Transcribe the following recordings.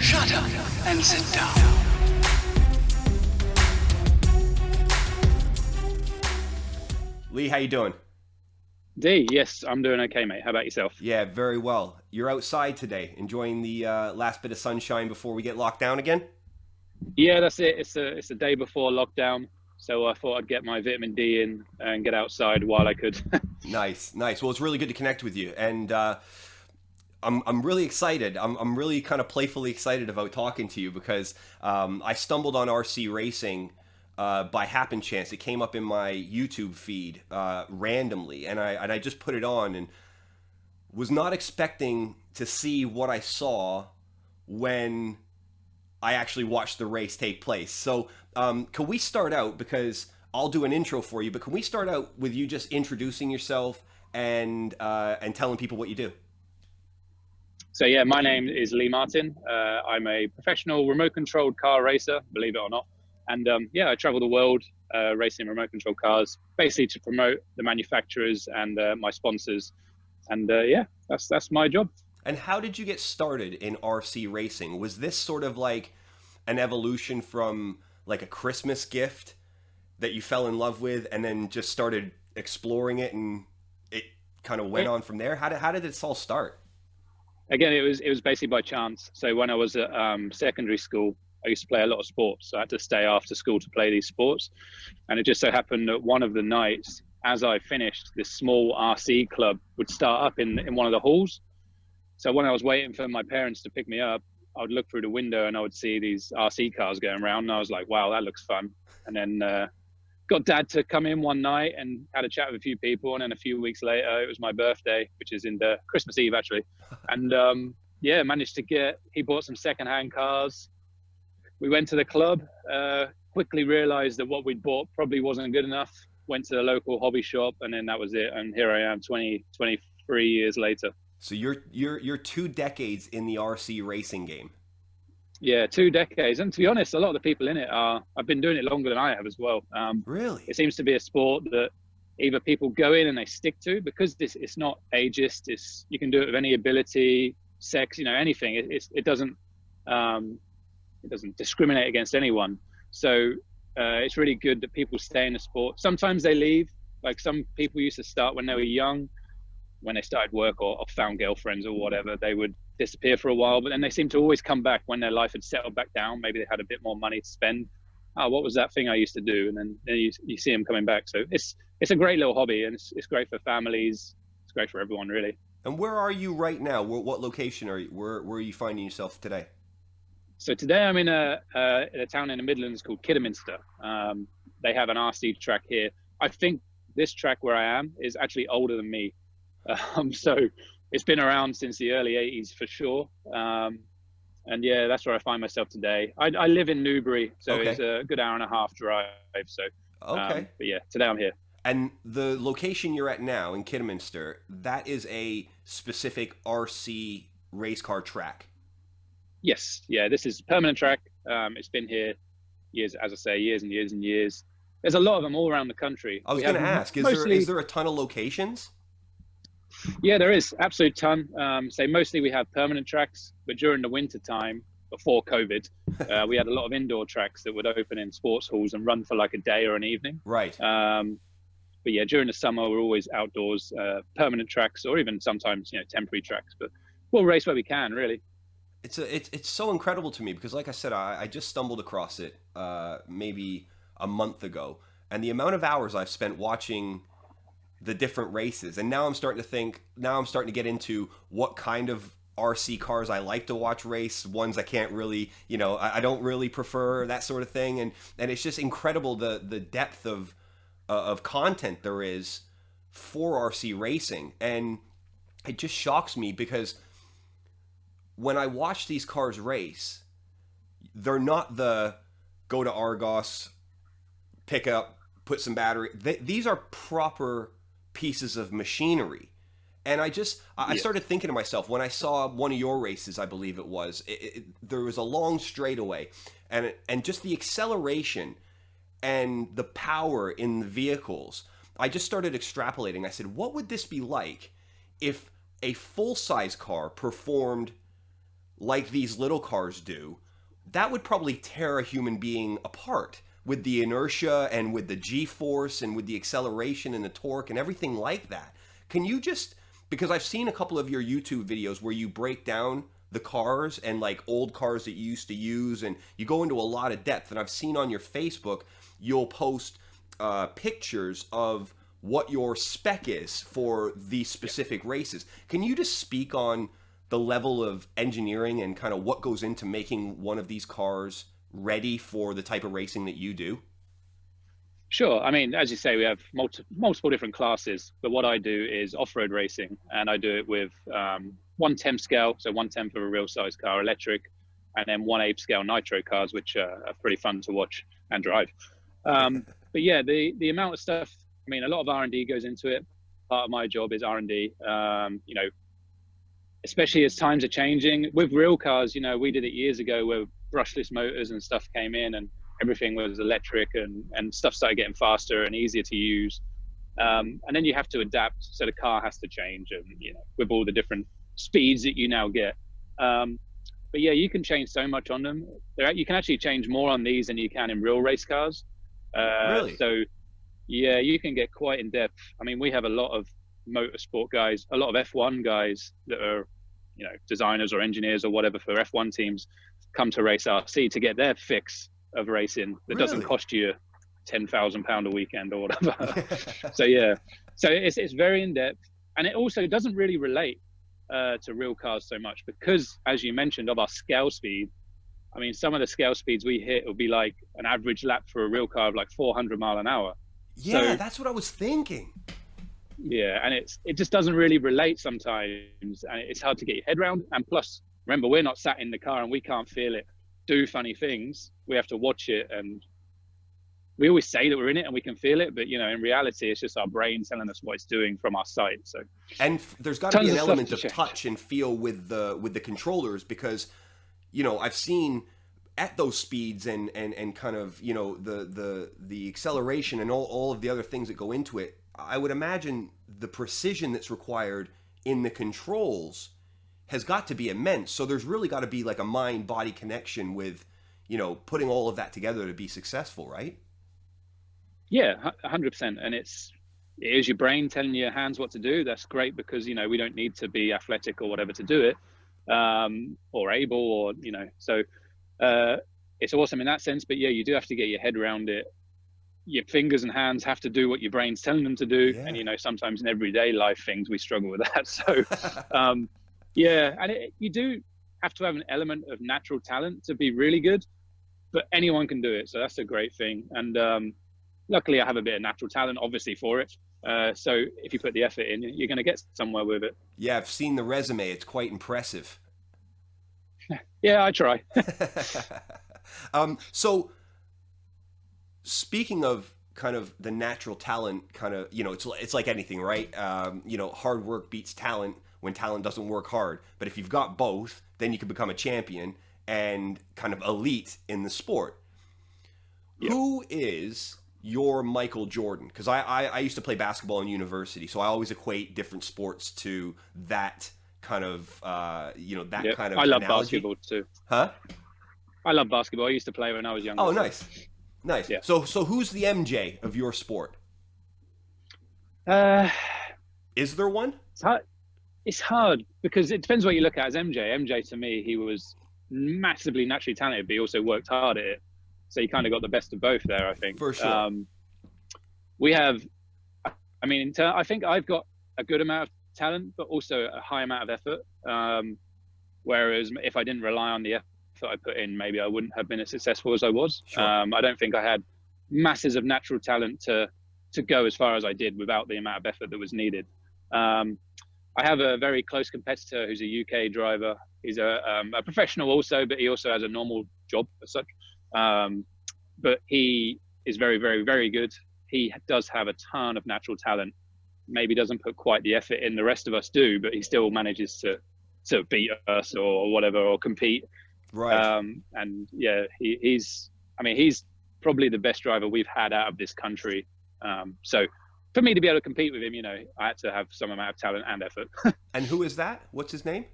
Shut up and sit down. Lee, how you doing? D, yes, I'm doing okay, mate. How about yourself? Yeah, very well. You're outside today, enjoying the last bit of sunshine before we get locked down again? Yeah, that's it. It's a day before lockdown, so I thought I'd get my vitamin D in and get outside while I could. Nice, nice. Well, it's really good to connect with you, and I'm really excited. I'm really kind of playfully excited about talking to you because I stumbled on RC racing by happen chance. It came up in my YouTube feed randomly, and I just put it on and was not expecting to see what I saw when I actually watched the race take place. So, can we start out, because I'll do an intro for you, but can we start out with you just introducing yourself and telling people what you do? So yeah, my name is Lee Martin. I'm a professional remote-controlled car racer, believe it or not, and yeah, I travel the world racing remote-controlled cars, basically to promote the manufacturers and my sponsors. And yeah, that's my job. And how did you get started in RC racing? Was this sort of like an evolution from like a Christmas gift that you fell in love with and then just started exploring it and it kind of went on from there? How did this all start? Again, it was basically by chance. So when I was at secondary school, I used to play a lot of sports. So I had to stay after school to play these sports, and it just so happened that one of the nights, as I finished, this small RC club would start up in one of the halls. So when I was waiting for my parents to pick me up, I would look through the window and I would see these RC cars going around, and I was like, "Wow, that looks fun." And then got Dad to come in one night and had a chat with a few people, and then a few weeks later, it was my birthday, which is in the Christmas Eve actually, and yeah, managed to get. He bought some secondhand cars. We went to the club. Quickly realised that what we'd bought probably wasn't good enough. Went to the local hobby shop, and then that was it. And here I am, 23 years later. So you're 2 decades in the RC racing game. Yeah, 2 decades. And to be honest, a lot of the people in it I've been doing it longer than I have as well. Really? It seems to be a sport that either people go in and they stick to, because it's not ageist. You can do it with any ability, sex, anything. It doesn't discriminate against anyone. So it's really good that people stay in the sport. Sometimes they leave. Like some people used to start when they were young, when they started work or found girlfriends or whatever, they would disappear for a while, but then they seem to always come back when their life had settled back down. Maybe they had a bit more money to spend. Oh, what was that thing I used to do? And then you see them coming back. So it's a great little hobby, and it's great for families. It's great for everyone, really. And where are you right now? What location are you? Where are you finding yourself today? So today I'm in a town in the Midlands called Kidderminster. They have an RC track here. I think this track where I am is actually older than me. So it's been around since the early 80s for sure. And yeah, that's where I find myself today. I live in Newbury, so Okay. it's a good hour and a half drive. So, Okay. but yeah, today I'm here. And the location you're at now in Kidderminster, that is a specific RC race car track. Yes, yeah, this is a permanent track. It's been here years, as I say, years and years and years. There's a lot of them all around the country. I was going to ask, is there a ton of locations? Yeah, there is absolute ton. So mostly we have permanent tracks, but during the winter time, before COVID, we had a lot of indoor tracks that would open in sports halls and run for like a day or an evening. Right. But yeah, during the summer, we're always outdoors, permanent tracks, or even sometimes, temporary tracks, but we'll race where we can, really. It's so incredible to me because, like I said, I just stumbled across it maybe a month ago, and the amount of hours I've spent watching the different races, and now I'm starting to get into what kind of RC cars I like to watch race, ones I can't really, I don't really prefer, that sort of thing, and it's just incredible the depth of content there is for RC racing, and it just shocks me because when I watch these cars race, they're not the go to Argos, pick up, put some battery. These are proper pieces of machinery. And I started thinking to myself, when I saw one of your races, I believe it was, there was a long straightaway, and just the acceleration and the power in the vehicles. I just started extrapolating. I said, what would this be like if a full-size car performed like these little cars do, that would probably tear a human being apart with the inertia and with the g-force and with the acceleration and the torque and everything like that. Can you just, because I've seen a couple of your YouTube videos where you break down the cars and like old cars that you used to use, and you go into a lot of depth, and I've seen on your Facebook you'll post pictures of what your spec is for these specific races. Can you just speak on the level of engineering and kind of what goes into making one of these cars ready for the type of racing that you do? Sure. I mean, as you say, we have multiple different classes, but what I do is off-road racing, and I do it with 1/10 scale, so 1/10 of a real size car, electric, and then 1/8 scale nitro cars, which are pretty fun to watch and drive. But yeah, the amount of stuff, I mean, a lot of R&D goes into it. Part of my job is R&D. You know, especially as times are changing with real cars, you know, we did it years ago where brushless motors and stuff came in and everything was electric, and stuff started getting faster and easier to use. And then you have to adapt, so the car has to change, and you know, with all the different speeds that you now get. But yeah, you can change so much on them. You can actually change more on these than you can in real race cars. Really? So yeah, you can get quite in depth. I mean, we have a lot of motorsport guys, a lot of F1 guys that are, you know, designers or engineers or whatever for F1 teams, come to race RC to get their fix of racing that doesn't Really? cost you £10,000 a weekend or whatever. So yeah, so it's very in depth, and it also doesn't really relate to real cars so much because, as you mentioned, of our scale speed. I mean, some of the scale speeds we hit will be like an average lap for a real car of like 400 mile an hour. Yeah, So that's what I was thinking. yeah, and it just doesn't really relate sometimes, and it's hard to get your head around. And plus, remember, we're not sat in the car and we can't feel it do funny things. We have to watch it, and we always say that we're in it and we can feel it, but you know, in reality, it's just our brain telling us what it's doing from our sight. So And there's got to be tons an of stuff element to of change. touch and feel with the controllers, because you know, I've seen at those speeds and kind of, you know, the acceleration and all of the other things that go into it. I would imagine the precision that's required in the controls has got to be immense. So there's really got to be like a mind body connection with, you know, putting all of that together to be successful, right? Yeah, 100%. And it is your brain telling your hands what to do. That's great because, you know, we don't need to be athletic or whatever to do it, or able, or, you know, so it's awesome in that sense. But yeah, you do have to get your head around it. Your fingers and hands have to do what your brain's telling them to do. And, Yeah. you know, sometimes in everyday life things, we struggle with that. So, yeah, and you do have to have an element of natural talent to be really good, but anyone can do it. So that's a great thing. And luckily, I have a bit of natural talent, obviously, for it. So if you put the effort in, you're going to get somewhere with it. Yeah, I've seen the resume. It's quite impressive. Yeah, I try. So speaking of kind of the natural talent, kind of, you know, it's like anything, right? You know, hard work beats talent when talent doesn't work hard. But if you've got both, then you can become a champion and kind of elite in the sport. Yep. Who is your Michael Jordan? Because I used to play basketball in university, so I always equate different sports to that kind of, you know, that Yep. kind of I love analogy. basketball too. Huh? I love basketball. I used to play when I was younger. Oh, So, nice. Nice. yeah. So who's the MJ of your sport? Uh, Is there one? it's hard because it depends what you look at as MJ. MJ to me, he was massively naturally talented, but he also worked hard at it. So he kind of got the best of both there, I think. For sure. We have, I mean, I think I've got a good amount of talent, but also a high amount of effort. Whereas if I didn't rely on the effort I put in, maybe I wouldn't have been as successful as I was. Sure. I don't think I had masses of natural talent to go as far as I did without the amount of effort that was needed. I have a very close competitor who's a UK driver. He's a professional also, but he also has a normal job as such. But he is very, very, very good. He does have a ton of natural talent. Maybe doesn't put quite the effort in the rest of us do, but he still manages to beat us or whatever, or compete. Right. And yeah, he's probably the best driver we've had out of this country. So for me to be able to compete with him, you know, I had to have some amount of talent and effort. And who is that? What's his name?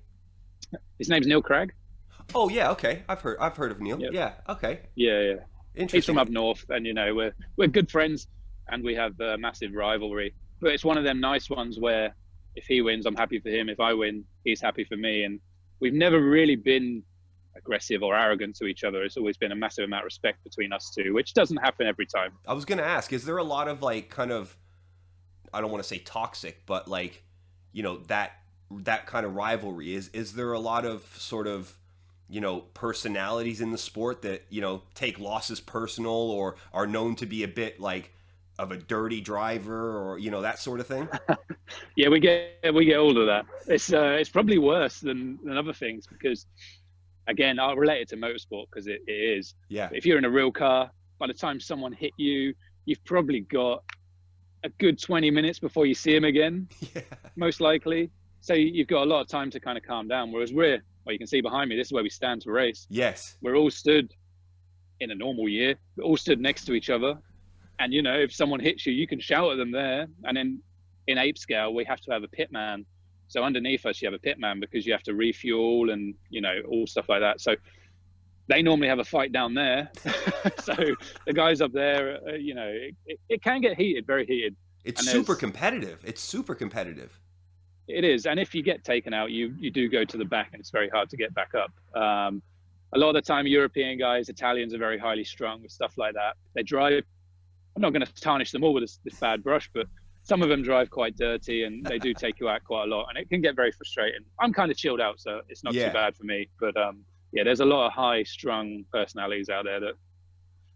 His name's Neil Craig. Oh yeah, okay. I've heard of Neil. Yep. Yeah, okay. Yeah, yeah. He's from Interesting. up north, and we're good friends, and we have a massive rivalry. But it's one of them nice ones where if he wins, I'm happy for him. If I win, he's happy for me. And we've never really been aggressive or arrogant to each other. It's always been a massive amount of respect between us two, which doesn't happen every time. I was gonna ask, is there a lot of like kind of, I don't want to say toxic, but like, that kind of rivalry? Is there a lot of sort of, personalities in the sport that, take losses personal or are known to be a bit like of a dirty driver or, that sort of thing? Yeah, we get all of that. It's probably worse than other things because again, I'll relate it to motorsport because it is. Yeah. If you're in a real car, by the time someone hit you, you've probably got a good 20 minutes before you see him again, Yeah. most likely. So you've got a lot of time to kind of calm down. Whereas well, you can see behind me, this is where we stand to race. Yes. We're all stood in a normal year, we're all stood next to each other. And, if someone hits you, you can shout at them there. And then in ape scale, we have to have a pit man. So underneath us, you have a pit man because you have to refuel and, all stuff like that. So they normally have a fight down there. So the guys up there, it can get heated, very heated. It's And super competitive. It's super competitive. it is. And if you get taken out, you do go to the back and it's very hard to get back up. A lot of the time, European guys, Italians are very highly strung with stuff like that. They drive. I'm not going to tarnish them all with this bad brush, but some of them drive quite dirty and they do take you out quite a lot. And it can get very frustrating. I'm kind of chilled out, so it's not Yeah. too bad for me. But yeah, there's a lot of high strung personalities out there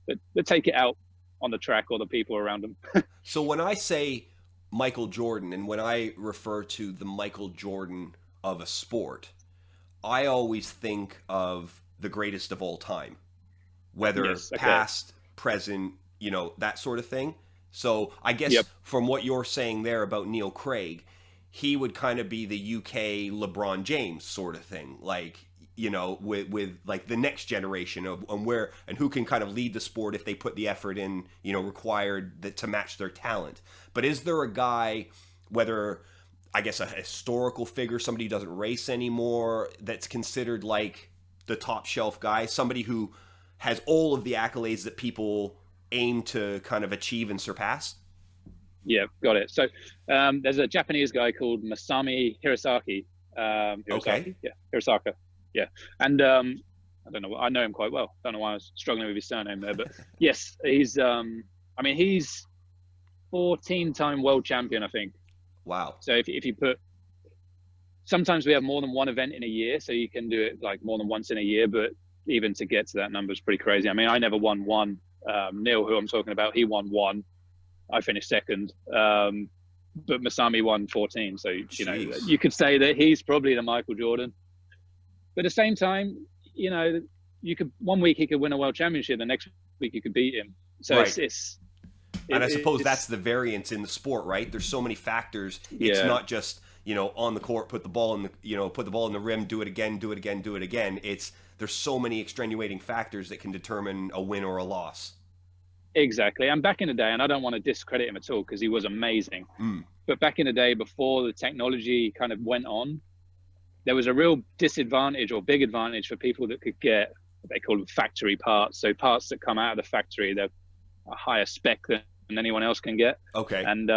that take it out on the track or the people around them. So when I say Michael Jordan and when I refer to the Michael Jordan of a sport, I always think of the greatest of all time, whether Yes, okay. past, present, that sort of thing. So I guess Yep. from what you're saying there about Neil Craig, he would kind of be the UK LeBron James sort of thing, like, with like the next generation of and who can kind of lead the sport if they put the effort in, required to match their talent. But is there a guy, whether I guess a historical figure, somebody who doesn't race anymore, that's considered like the top shelf guy, somebody who has all of the accolades that people aim to kind of achieve and surpass? Yeah, got it. So there's a Japanese guy called Masami Hirosaki. Okay. Hirosaki, yeah, Hirosaka, yeah. And I don't know. I know him quite well. Don't know why I was struggling with his surname there, but yes, he's. He's 14-time world champion, I think. Wow. So if you put, sometimes we have more than one event in a year, so you can do it like more than once in a year. But even to get to that number is pretty crazy. I mean, I never won one. Neil, who I'm talking about, he won one. I finished second. But Masami won 14. So, Jeez. you could say that he's probably the Michael Jordan. But at the same time, you could, one week he could win a world championship, the next week you could beat him. So Right. And I suppose it's- that's the variance in the sport, right? There's so many factors. It's Yeah. not just, on the court, put the ball in the rim, do it again, do it again, do it again. There's so many extenuating factors that can determine a win or a loss. Exactly. And back in the day, and I don't want to discredit him at all because he was amazing. Mm. But back in the day, before the technology kind of went on, there was a real disadvantage or big advantage for people that could get what they call factory parts. So parts that come out of the factory, they're a higher spec than anyone else can get. Okay. And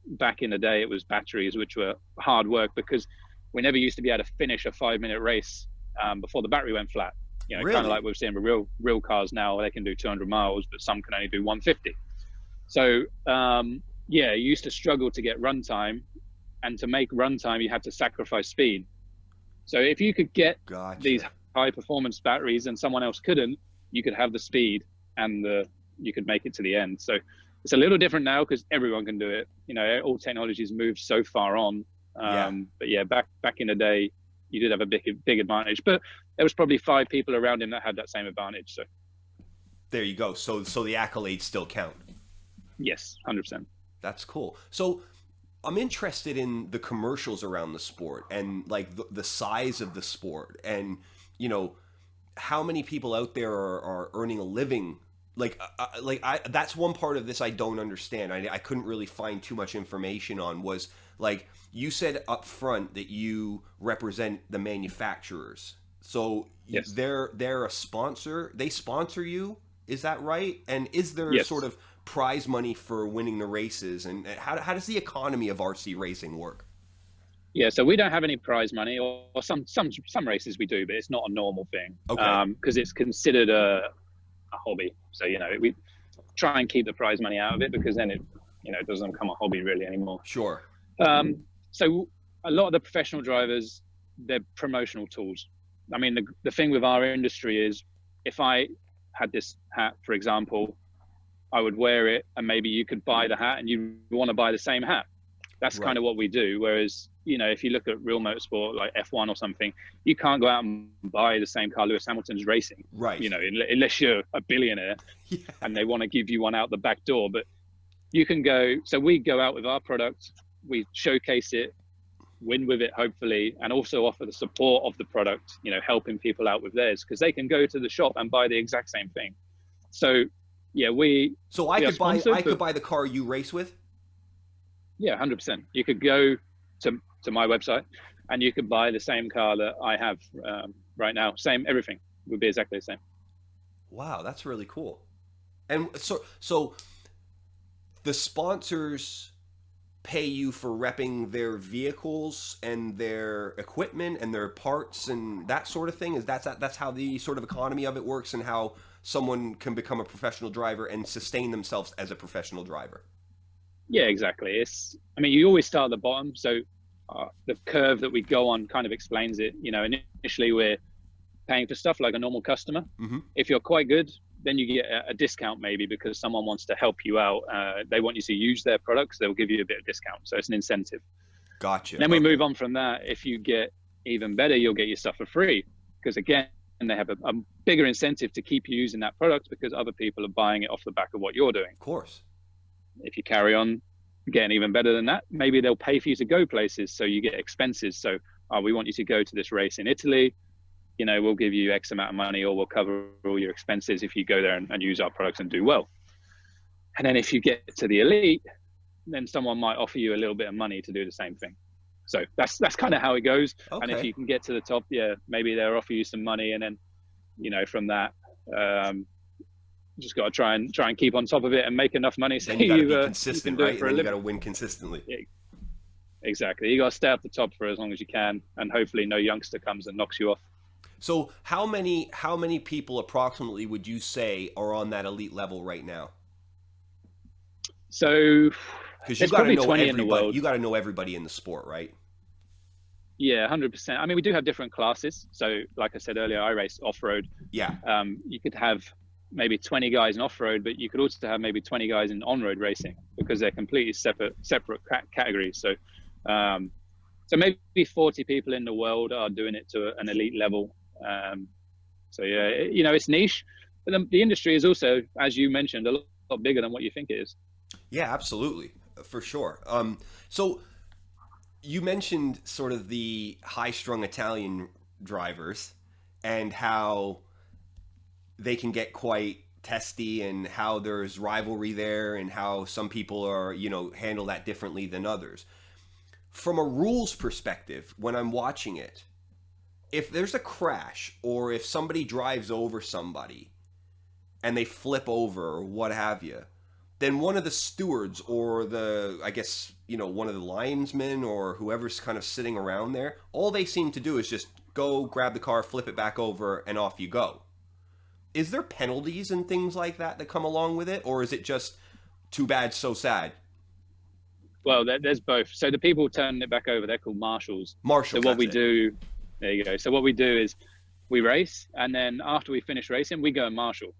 back in the day, it was batteries, which were hard work because we never used to be able to finish a 5-minute race before the battery went flat. Really? Kind of like we're seeing with real cars now, they can do 200 miles, but some can only do 150. So you used to struggle to get runtime, and to make runtime, you had to sacrifice speed. So if you could get Gotcha. these high performance batteries and someone else couldn't, you could have the speed and you could make it to the end. So it's a little different now because everyone can do it. All technologies moved so far on. But yeah, back in the day, you did have a big advantage, but there was probably 5 people around him that had that same advantage. So There you go. So the accolades still count. yes, 100%. That's cool. So I'm interested in the commercials around the sport and like the size of the sport and, how many people out there are earning a living. That's one part of this I don't understand. I couldn't really find too much information on was like you said up front that you represent the manufacturers. So Yes. they're a sponsor. They sponsor you. Is that right? And is there sort Yes. of prize money for winning the races? And how does the economy of RC racing work? Yeah, so we don't have any prize money, or some races we do, but it's not a normal thing Okay. because it's considered a hobby. So we try and keep the prize money out of it because then it doesn't become a hobby really anymore. Sure. So a lot of the professional drivers, they're promotional tools. I mean, the thing with our industry is, if I had this hat, for example, I would wear it, and maybe you could buy the hat, and you want to buy the same hat. That's kind Right. of what we do. Whereas, if you look at real motorsport like F1 or something, you can't go out and buy the same car Lewis Hamilton's racing, Right. unless you're a billionaire Yeah. and they want to give you one out the back door. But you can go, so we go out with our product, we showcase it, win with it, hopefully, and also offer the support of the product, helping people out with theirs, because they can go to the shop and buy the exact same thing. So, yeah, So we are I sponsored, could but buy the car you race with. yeah, 100%. You could go to my website and you could buy the same car that I have right now. Same, everything would be exactly the same. Wow, that's really cool. And so the sponsors pay you for repping their vehicles and their equipment and their parts and that sort of thing. Is that's how the sort of economy of it works, and how someone can become a professional driver and sustain themselves as a professional driver. Yeah, exactly. I mean, you always start at the bottom. So the curve that we go on kind of explains it. Initially we're paying for stuff like a normal customer. Mm-hmm. If you're quite good, then you get a discount maybe because someone wants to help you out. They want you to use their products. They'll give you a bit of discount. So it's an incentive. Gotcha. Then we Okay. move on from that. If you get even better, you'll get your stuff for free because again, they have a bigger incentive to keep you using that product because other people are buying it off the back of what you're doing. Of course. If you carry on getting even better than that, maybe they'll pay for you to go places. So you get expenses. So we want you to go to this race in Italy. We'll give you X amount of money, or we'll cover all your expenses if you go there and use our products and do well. And then if you get to the elite, then someone might offer you a little bit of money to do the same thing. So that's kind of how it goes. And if Okay. you can get to the top, yeah, maybe they'll offer you some money, and then from that, just got to try and keep on top of it and make enough money so Then you got to be you consistent, can do right? it And for a then you got living. to win consistently. Yeah, exactly. You got to stay at the top for as long as you can, and hopefully no youngster comes and knocks you off. So how many people approximately would you say are on that elite level right now? So Because you there's got to probably know 20 in the everybody. world. You got to know everybody in the sport, right? Yeah, 100%. I mean, we do have different classes. So like I said earlier, I race off-road. Yeah. You could have maybe 20 guys in off-road, but you could also have maybe 20 guys in on-road racing because they're completely separate categories. So maybe 40 people in the world are doing it to an elite level. So yeah, it's niche, but the industry is also, as you mentioned, a lot bigger than what you think it is. Yeah, absolutely, for sure. So you mentioned sort of the high-strung Italian drivers and how they can get quite testy, and how there's rivalry there, and how some people are, handle that differently than others. From a rules perspective, when I'm watching it, if there's a crash or if somebody drives over somebody and they flip over or what have you, then one of the stewards, or I guess, one of the linesmen or whoever's kind of sitting around there, all they seem to do is just go grab the car, flip it back over, and off you go. Is there penalties and things like that come along with it? Or is it just too bad, so sad? Well, there's both. So the people turning it back over, they're called marshals. So Marshals, what that's we it. do, there you go. So what we do is we race, and then after we finish racing, we go and marshal.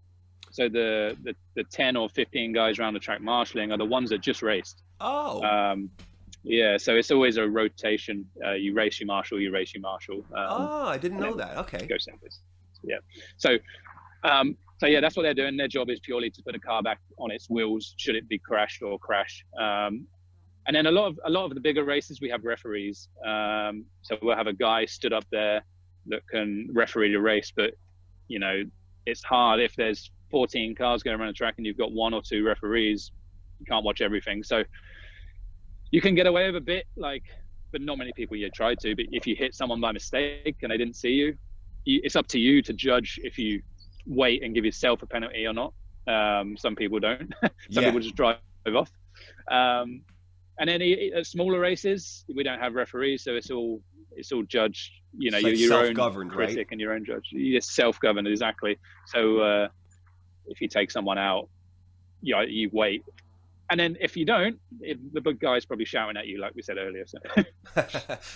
So the 10 or 15 guys around the track marshalling are the ones that just raced. Oh. Yeah, so it's always a rotation. You race, you marshal, you race, you marshal, Oh, I didn't and know then that. Okay. go someplace. Yeah. So yeah, that's what they're doing. Their job is purely to put a car back on its wheels should it be crashed or crash. And then a lot of the bigger races, we have referees. So we'll have a guy stood up there that can referee the race, but it's hard if there's 14 cars going around the track and you've got one or two referees. You can't watch everything, so you can get away with a bit, but not many people try to. But if you hit someone by mistake and they didn't see you, it's up to you to judge if you wait and give yourself a penalty or not. Some people don't. Some Yeah. people just drive off. Um, and then at smaller races, we don't have referees, so it's all judged. It's You're like your own self-governed, right? critic and your own judge. You're self-governed, exactly. So if you take someone out, you wait, and then if you don't, the big guy's probably shouting at you, like we said earlier. So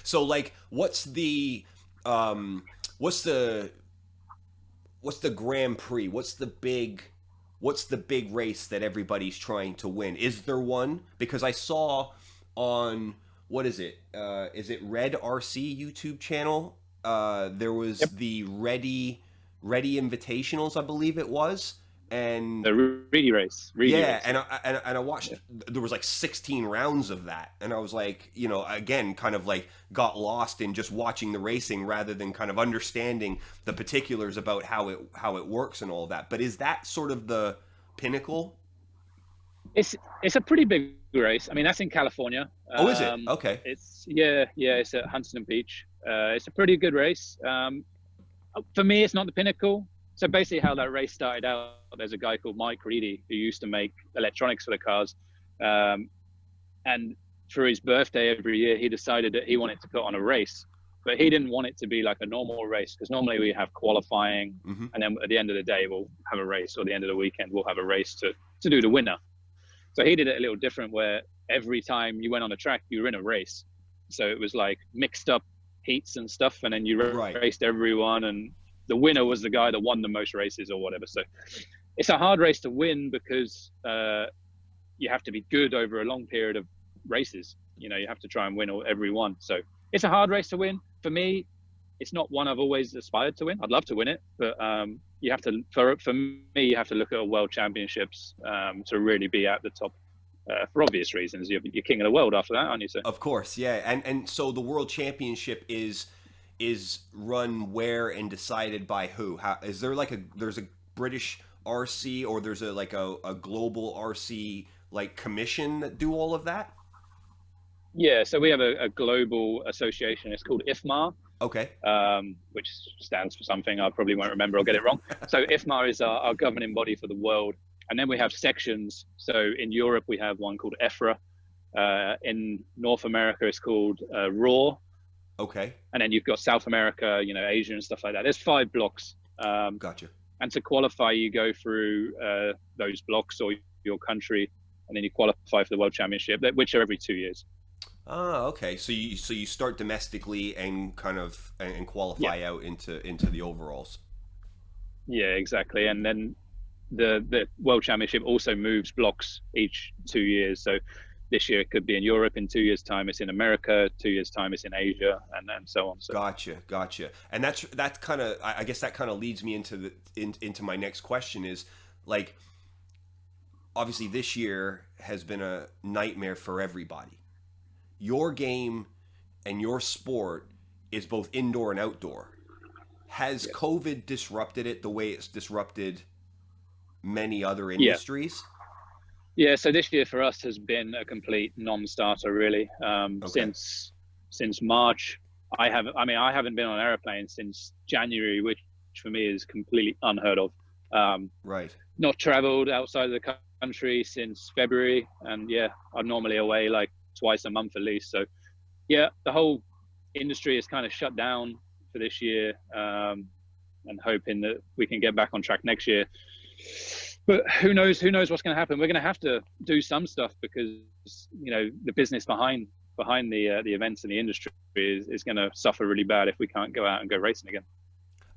So like um what's the what's the Grand Prix? What's the big race that everybody's trying to win? Is there one? Because I saw on what is it? Is it Red RC YouTube channel? There was yep, the Ready Invitationals, I believe it was, and the Reedy yeah, race. Yeah, and I watched. yeah. There was like 16 rounds of that, and I was like, again, kind of like got lost in just watching the racing rather than kind of understanding the particulars about how it works and all of that. But is that sort of the pinnacle? It's a pretty big race. I mean, that's in California. Oh, is it? Okay. It's yeah. It's at Huntington Beach. It's a pretty good race. For me, it's not the pinnacle. So basically, how that race started out, there's a guy called Mike Reedy who used to make electronics for the cars, um, and for his birthday every year, he decided that he wanted to put on a race, but he didn't want it to be like a normal race because normally we have qualifying, Mm-hmm. and then at the end of the day we'll have a race, or the end of the weekend we'll have a race to do the winner. So he did it a little different, where every time you went on a track, you were in a race. So it was like mixed up heats and stuff, and then you Right. raced everyone, and the winner was the guy that won the most races or whatever. So it's a hard race to win because you have to be good over a long period of races. You have to try and win every one. So it's a hard race to win. For me, it's not one I've always aspired to win. I'd love to win it, but you have to, for me, you have to look at world championships to really be at the top. For obvious reasons, you're king of the world after that, aren't you? So Of course, yeah. And so the World Championship is run where and decided by who? How is there like there's a British RC, or there's a global RC like commission that do all of that? yeah, so we have a global association. It's called IFMAR, Okay. which stands for something I probably won't remember. I'll get it wrong. So IFMAR is our governing body for the world, and then we have sections. So in Europe we have one called EFRA. In North America it's called RAW, Okay. and then you've got South America, Asia and stuff like that. There's 5 blocks, Gotcha. and to qualify, you go through those blocks or your country, and then you qualify for the World Championship, which are every 2 years. Ah, okay. So you start domestically and kind of and Yeah, qualify out into the overalls. yeah, exactly. And then the World Championship also moves blocks each 2 years. So this year it could be in Europe. In 2 years' time, it's in America. 2 years' time, it's in Asia, and so on. So Gotcha. And that's kind of I guess that kind of leads me into my next question is like obviously this year has been a nightmare for everybody. Your game and your sport is both indoor and outdoor. Has yeah, COVID disrupted it the way it's disrupted many other yeah, industries? yeah. So this year for us has been a complete non-starter, really. Okay. Since March, I haven't been on an airplane since January, which for me is completely unheard of. Um, Right. Not traveled outside of the country since February, and yeah, I'm normally away like twice a month at least. So yeah, the whole industry is kind of shut down for this year, and hoping that we can get back on track next year. But who knows? Who knows what's going to happen? We're going to have to do some stuff because the business behind the events and the industry is going to suffer really bad if we can't go out and go racing again.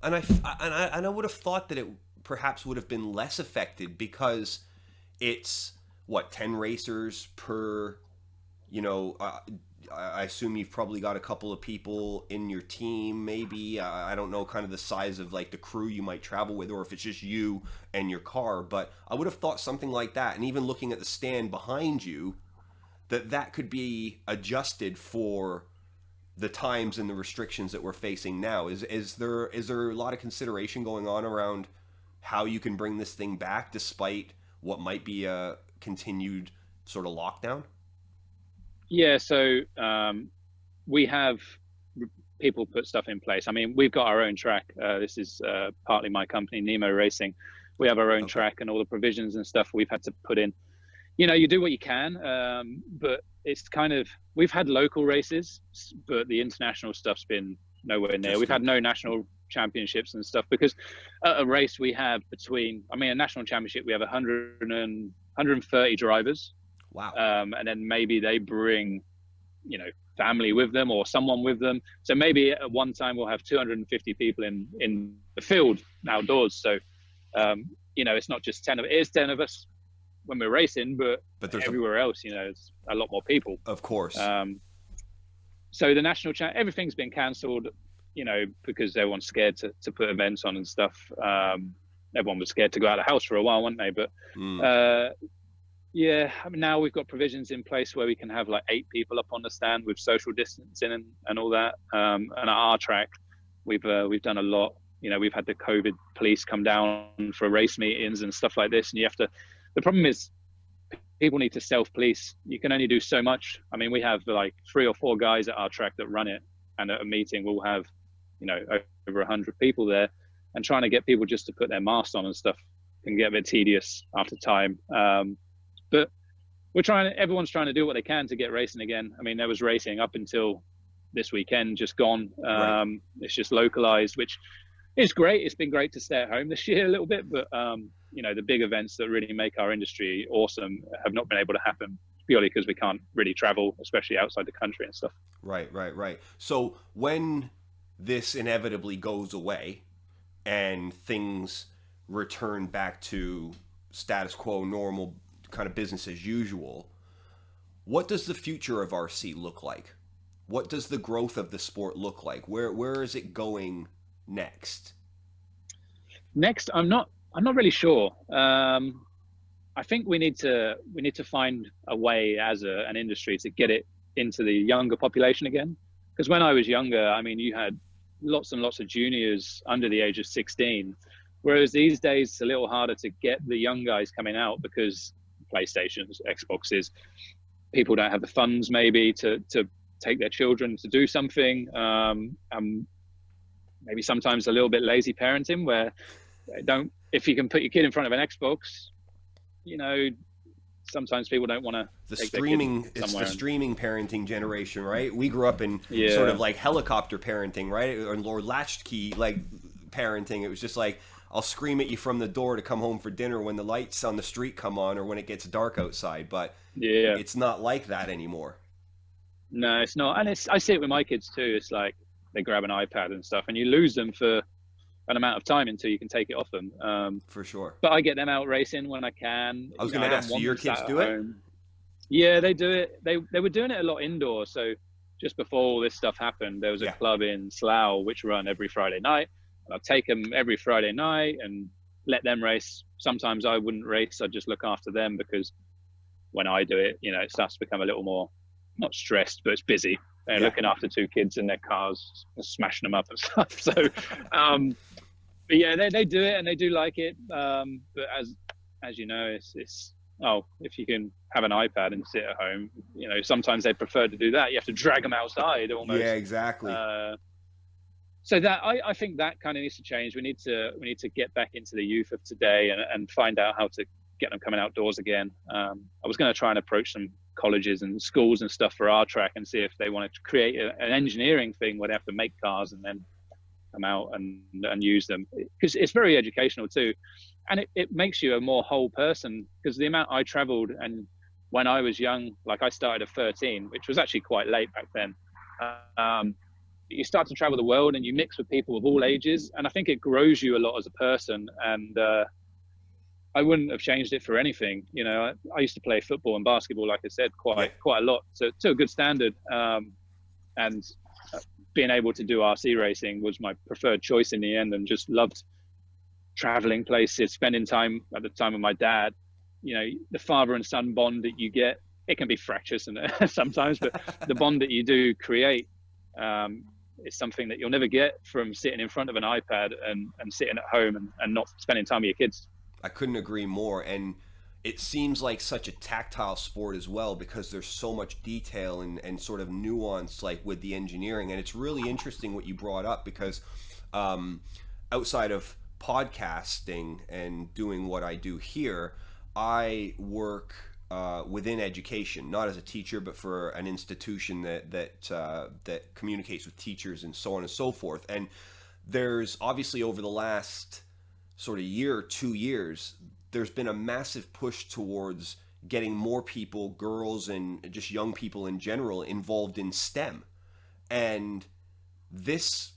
And I would have thought that it perhaps would have been less affected because it's what 10 racers per I assume you've probably got a couple of people in your team, maybe. I don't know kind of the size of like the crew you might travel with, or if it's just you and your car. But I would have thought something like that. And even looking at the stand behind you, that could be adjusted for the times and the restrictions that we're facing now. Is there a lot of consideration going on around how you can bring this thing back despite what might be a continued sort of lockdown? Yeah, so we have people put stuff in place. I mean, we've got our own track. This is partly my company, Nemo Racing. We have our own Okay. track, and all the provisions and stuff we've had to put in. You know, you do what you can, but it's kind of, we've had local races, but the international stuff's been nowhere near. We've had no national championships and stuff, because at a race we have between, I mean, a national championship, we have 130 drivers. Wow. And then maybe they bring, you know, family with them or someone with them. So maybe at one time we'll have 250 people in the field outdoors. So, you know, it's not just 10 of it. It is 10 of us when we're racing, but there's everywhere else, you know, it's a lot more people. Of course. So the national everything's been cancelled, you know, because everyone's scared to put events on and stuff. Everyone was scared to go out of the house for a while, weren't they? But yeah, I mean, now we've got provisions in place where we can have like 8 people up on the stand with social distancing and all that. And at our track, we've done a lot. You know, we've had the COVID police come down for race meetings and stuff like this. And you have to, the problem is people need to self-police. You can only do so much. I mean, we have like 3 or 4 guys at our track that run it. And at a meeting, we'll have, you know, over 100 people there. And trying to get people just to put their masks on and stuff can get a bit tedious after time. But everyone's trying to do what they can to get racing again. I mean, there was racing up until this weekend, just gone. Right. It's just localized, which is great. It's been great to stay at home this year a little bit, but you know, the big events that really make our industry awesome have not been able to happen purely because we can't really travel, especially outside the country and stuff. Right. So when this inevitably goes away and things return back to status quo, normal kind of business as usual, what does the future of RC look like? What does the growth of the sport look like? Where is it going next? Next, I'm not really sure. I think we need to find a way as an industry to get it into the younger population again. Because when I was younger, I mean, you had lots and lots of juniors under the age of 16, whereas these days it's a little harder to get the young guys coming out because PlayStations, Xboxes, people don't have the funds maybe to take their children to do something. Maybe sometimes a little bit lazy parenting where if you can put your kid in front of an Xbox, you know, sometimes people don't want to. It's the streaming parenting generation, right? We grew up in Yeah. sort of like helicopter parenting, right? Or latchkey like parenting. It was just like, I'll scream at you from the door to come home for dinner when the lights on the street come on or when it gets dark outside. But yeah, it's not like that anymore. No, it's not. And I see it with my kids too. It's like they grab an iPad and stuff and you lose them for an amount of time until you can take it off them. For sure. But I get them out racing when I can. I was going to ask, do your kids do it? Yeah, they do it. They were doing it a lot indoors. So just before all this stuff happened, there was a club in Slough which run every Friday night. And I'd take them every Friday night and let them race. Sometimes I wouldn't race. I'd just look after them because when I do it, you know, it starts to become a little more, not stressed, but it's busy. They're looking after 2 kids in their cars, smashing them up and stuff. So, but yeah, they do it and they do like it. But as you know, it's if you can have an iPad and sit at home, you know, sometimes they prefer to do that. You have to drag them outside almost. Yeah, exactly. So that I think that kind of needs to change. We need to get back into the youth of today and find out how to get them coming outdoors again. I was going to try and approach some colleges and schools and stuff for our track and see if they wanted to create an engineering thing where they have to make cars and then come out and use them, because it's very educational too, and it makes you a more whole person. Because the amount I traveled, and when I was young, like I started at 13, which was actually quite late back then. You start to travel the world and you mix with people of all ages, and I think it grows you a lot as a person. And I wouldn't have changed it for anything. You know, I used to play football and basketball, like I said, quite a lot, to a good standard. And being able to do RC racing was my preferred choice in the end, and just loved traveling places, spending time at the time with my dad. You know, the father and son bond that you get, it can be fractious and sometimes, but the bond that you do create is something that you'll never get from sitting in front of an iPad and sitting at home and not spending time with your kids. I couldn't agree more. And it seems like such a tactile sport as well, because there's so much detail and sort of nuance, like with the engineering. And it's really interesting what you brought up, because um, outside of podcasting and doing what I do here, I work within education, not as a teacher, but for an institution that communicates with teachers and so on and so forth. And there's obviously, over the last sort of year, 2 years, there's been a massive push towards getting more people, girls and just young people in general, involved in STEM. And this,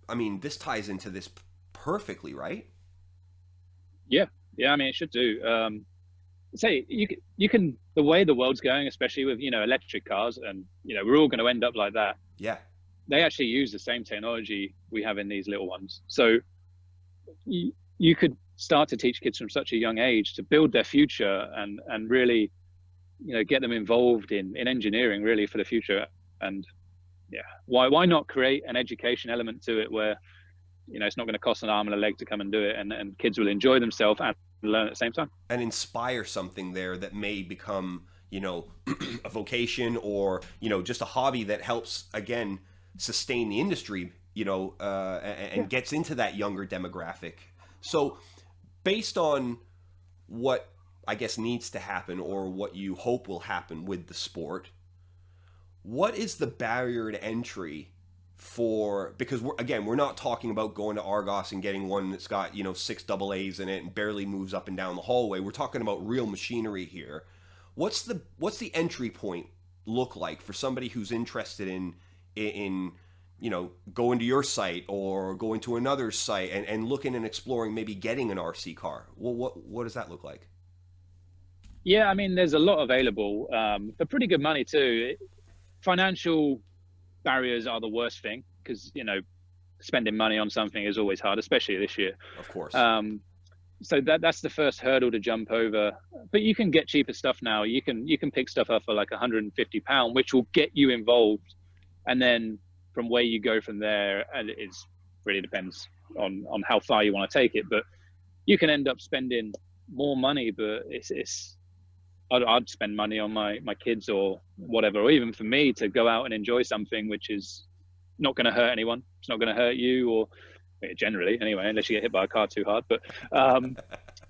I mean, this ties into this perfectly, right? Yeah, yeah. I mean, it should do. Say you can the way the world's going, especially with electric cars, and we're all going to end up like that. Yeah. They actually use the same technology we have in these little ones. So you could start to teach kids from such a young age to build their future and really get them involved in engineering really for the future. And yeah, why not create an education element to it where it's not going to cost an arm and a leg to come and do it, and kids will enjoy themselves and learn at the same time And inspire something there that may become, a vocation, or, just a hobby that helps, again, sustain the industry, and gets into that younger demographic. So, based on what I guess needs to happen, or what you hope will happen with the sport, what is the barrier to entry for, because we're not talking about going to Argos and getting one that's got 6 AA's in it and barely moves up and down the hallway. We're talking about real machinery here. What's the entry point look like for somebody who's interested in going to your site or going to another site and looking and exploring, maybe getting an RC car? Well, what does that look like? Yeah, I mean, there's a lot available for pretty good money too. Financial barriers are the worst thing, because spending money on something is always hard, especially this year. Of course. So that's the first hurdle to jump over. But you can get cheaper stuff now. You can pick stuff up for like £150, which will get you involved, and then from where you go from there, and it really depends on how far you want to take it. But you can end up spending more money, but I'd spend money on my kids or whatever, or even for me to go out and enjoy something which is not going to hurt anyone. It's not going to hurt you, or generally anyway, unless you get hit by a car too hard. But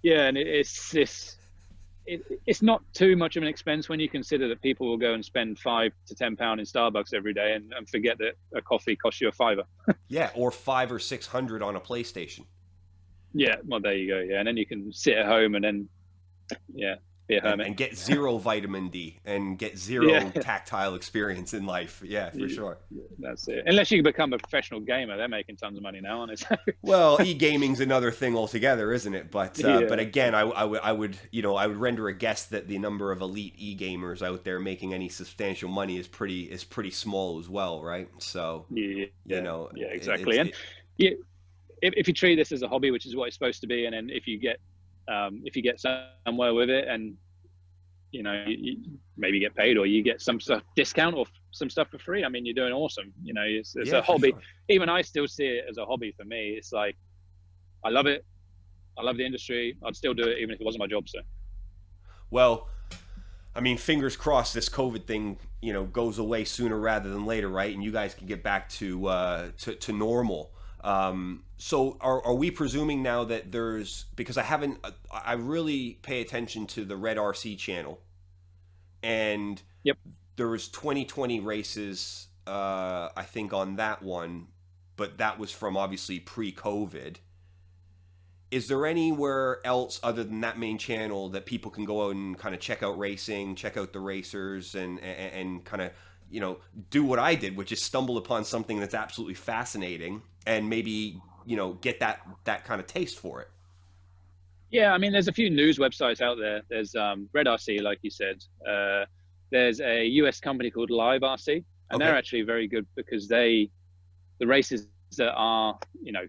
yeah, and it's not too much of an expense when you consider that people will go and spend £5 to £10 in Starbucks every day and forget that a coffee costs you £5. Yeah, or 500 or 600 on a PlayStation. Yeah, well, there you go. Yeah, and then you can sit at home and then be a hermit and get zero vitamin D and get zero tactile experience in life. Yeah, for sure. Yeah, that's it. Unless you become a professional gamer, they're making tons of money now, aren't they? Well, e-gaming's another thing altogether, isn't it? But but again, I would render a guess that the number of elite e-gamers out there making any substantial money is pretty small as well, right? So exactly. If you treat this as a hobby, which is what it's supposed to be, and then if you get somewhere with it, and you maybe get paid, or you get some stuff discount or some stuff for free, I mean, you're doing awesome. It's a hobby. Sure. Even I still see it as a hobby. For me, it's like, I love it. I love the industry. I'd still do it even if it wasn't my job. So, well, I mean, fingers crossed this COVID thing goes away sooner rather than later, right? And you guys can get back to normal. So are we presuming now that because I really pay attention to the Red RC channel, and yep, there was 2020 races, I think, on that one, but that was from obviously pre-COVID. Is there anywhere else other than that main channel that people can go out and kind of check out racing, check out the racers, and kind of, do what I did, which is stumble upon something that's absolutely fascinating and maybe, get that kind of taste for it? Yeah, I mean, there's a few news websites out there. There's Red RC, like you said. There's a US company called Live RC, and they're actually very good, because the races that are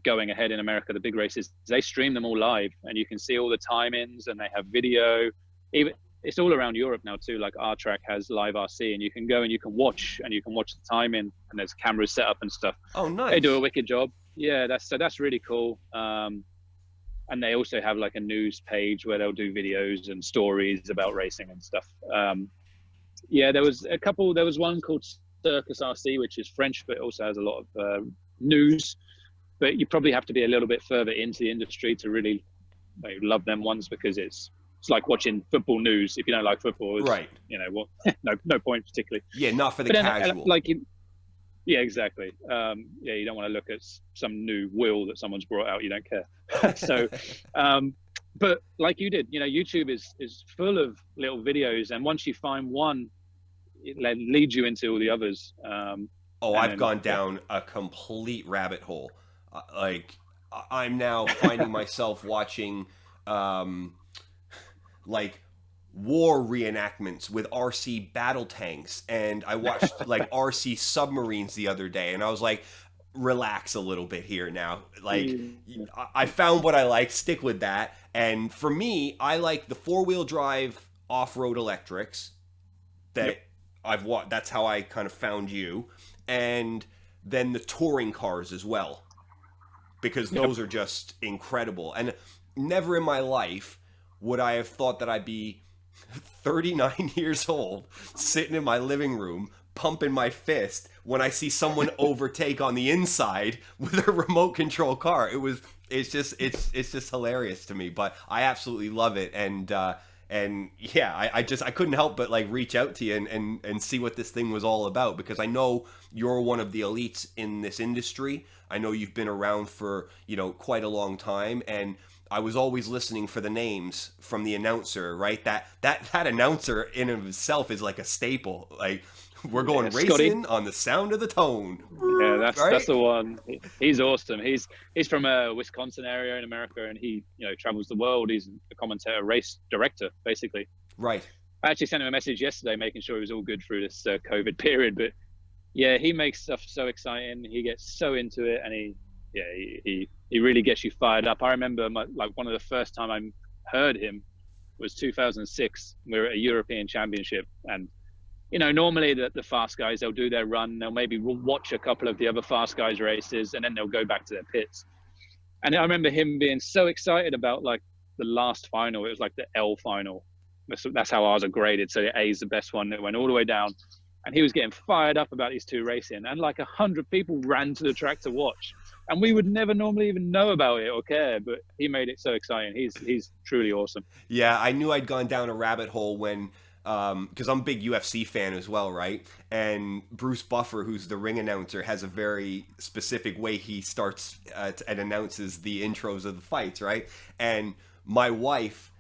going ahead in America, the big races, they stream them all live, and you can see all the time-ins, and they have video. Even it's all around Europe now too. Like our track has Live RC, and you can go and you can watch the time-in, and there's cameras set up and stuff. Oh, nice. They do a wicked job. Yeah, that's really cool. and they also have like a news page where they'll do videos and stories about racing and stuff. Yeah, there was a couple. There was one called Circus RC, which is French, but it also has a lot of news. But you probably have to be a little bit further into the industry to really love them ones, because it's like watching football news. If you don't like football, it's, Right. you know, well, no point particularly. Yeah, not for the But then, casual. like, yeah, exactly. Yeah, you don't want to look at some new wheel that someone's brought out. You don't care. So, but like you did, you know, YouTube is full of little videos, and once you find one, it leads you into all the others. Oh, and I've then, gone down a complete rabbit hole. Like, I'm now finding myself watching, like, war reenactments with RC battle tanks, and I watched like RC submarines the other day, and I was like, relax a little bit here now. Like, I found what I like, stick with that. And for me, I like the 4-wheel drive off-road electrics that Yep. that's how I kind of found you, and then the touring cars as well, because those are just incredible. And never in my life would I have thought that I'd be 39 years old sitting in my living room pumping my fist when I see someone overtake on the inside with a remote control car. It's just hilarious to me, but I absolutely love it. And yeah, I couldn't help but like reach out to you and see what this thing was all about, because I know you're one of the elites in this industry. I know you've been around for, quite a long time, and I was always listening for the names from the announcer, right? That announcer in and of itself is like a staple. Like, we're going racing on the sound of the tone. Yeah, right? that's the one. He's awesome. He's from a Wisconsin area in America, and he travels the world. He's a commentator, race director, basically. Right. I actually sent him a message yesterday, making sure he was all good through this COVID period. But yeah, he makes stuff so exciting. He gets so into it, and he really gets you fired up. I remember one of the first time I heard him was 2006. We were at a European Championship, and normally the fast guys, they'll do their run, they'll maybe watch a couple of the other fast guys races, and then they'll go back to their pits. And I remember him being so excited about like the last final. It was like the L final. That's how ours are graded. So the A is the best one that went all the way down. And he was getting fired up about these two racing, and like 100 people ran to the track to watch. And we would never normally even know about it or care, but he made it so exciting. He's truly awesome. Yeah, I knew I'd gone down a rabbit hole when, because I'm a big UFC fan as well, right? And Bruce Buffer, who's the ring announcer, has a very specific way he starts and announces the intros of the fights, right? And my wife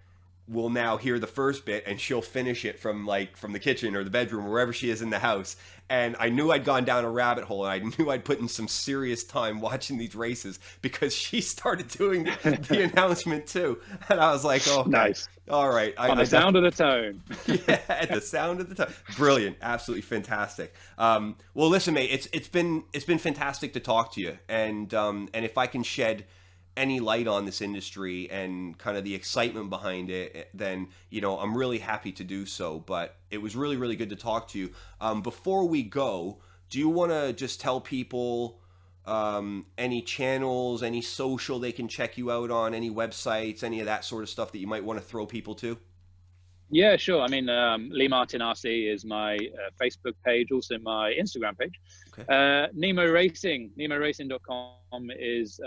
will now hear the first bit, and she'll finish it from the kitchen or the bedroom, or wherever she is in the house. And I knew I'd gone down a rabbit hole, and I knew I'd put in some serious time watching these races, because she started doing the announcement too. And I was like, oh, nice. All right. On the sound of the tone. Yeah, at the sound of the tone. Brilliant. Absolutely fantastic. Well, listen, mate, it's been fantastic to talk to you. And if I can shed any light on this industry and kind of the excitement behind it, then I'm really happy to do so. But it was really, really good to talk to you. Before we go, do you want to just tell people any channels, any social they can check you out on, any websites, any of that sort of stuff that you might want to throw people to? Yeah, sure. I mean, Lee Martin RC is my Facebook page, also my Instagram page. Okay. Nemo Racing, nemoracing.com is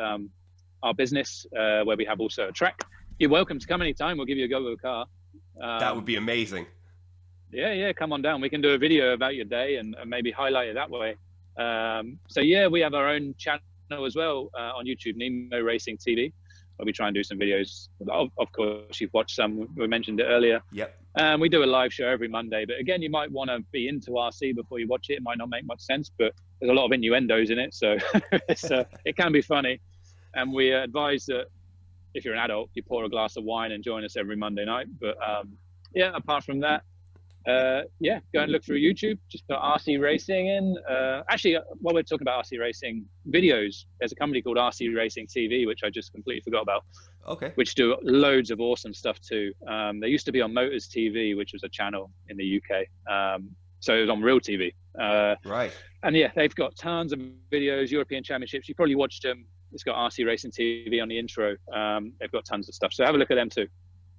our business, where we have also a track. You're welcome to come anytime. We'll give you a go with a car. That would be amazing. Yeah, come on down. We can do a video about your day and maybe highlight it that way. So yeah, we have our own channel as well on YouTube, Nemo Racing TV, where we try and do some videos. Of course, you've watched some. We mentioned it earlier. Yep. We do a live show every Monday. But again, you might want to be into RC before you watch it. It might not make much sense, but there's a lot of innuendos in it, so it can be funny. And we advise that if you're an adult, you pour a glass of wine and join us every Monday night. But yeah, apart from that, go and look through YouTube. Just put RC Racing in. Actually, while we're talking about RC Racing videos, there's a company called RC Racing TV, which I just completely forgot about. Okay. Which do loads of awesome stuff too. They used to be on Motors TV, which was a channel in the UK. So it was on Real TV. Right. And yeah, they've got tons of videos, European Championships. You probably watched them It's got RC Racing TV on the intro. They've got tons of stuff. So have a look at them too.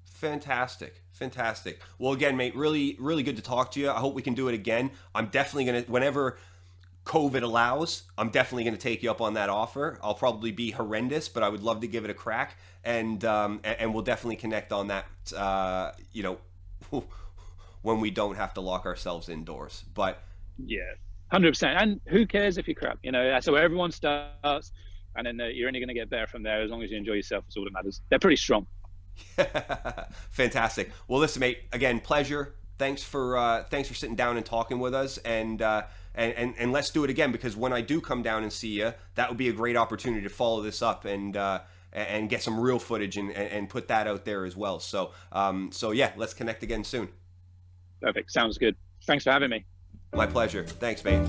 Fantastic. Fantastic. Well, again, mate, really, really good to talk to you. I hope we can do it again. I'm definitely going to, whenever COVID allows, I'm definitely going to take you up on that offer. I'll probably be horrendous, but I would love to give it a crack. And we'll definitely connect on that, when we don't have to lock ourselves indoors. But Yeah, 100%. And who cares if you crap? That's where everyone starts. And then you're only going to get better from there as long as you enjoy yourself. It's all that matters. They're pretty strong. Fantastic. Well, listen, mate. Again, pleasure. Thanks for sitting down and talking with us, and let's do it again, because when I do come down and see you, that would be a great opportunity to follow this up and get some real footage and put that out there as well. So yeah, let's connect again soon. Perfect. Sounds good. Thanks for having me. My pleasure. Thanks, mate.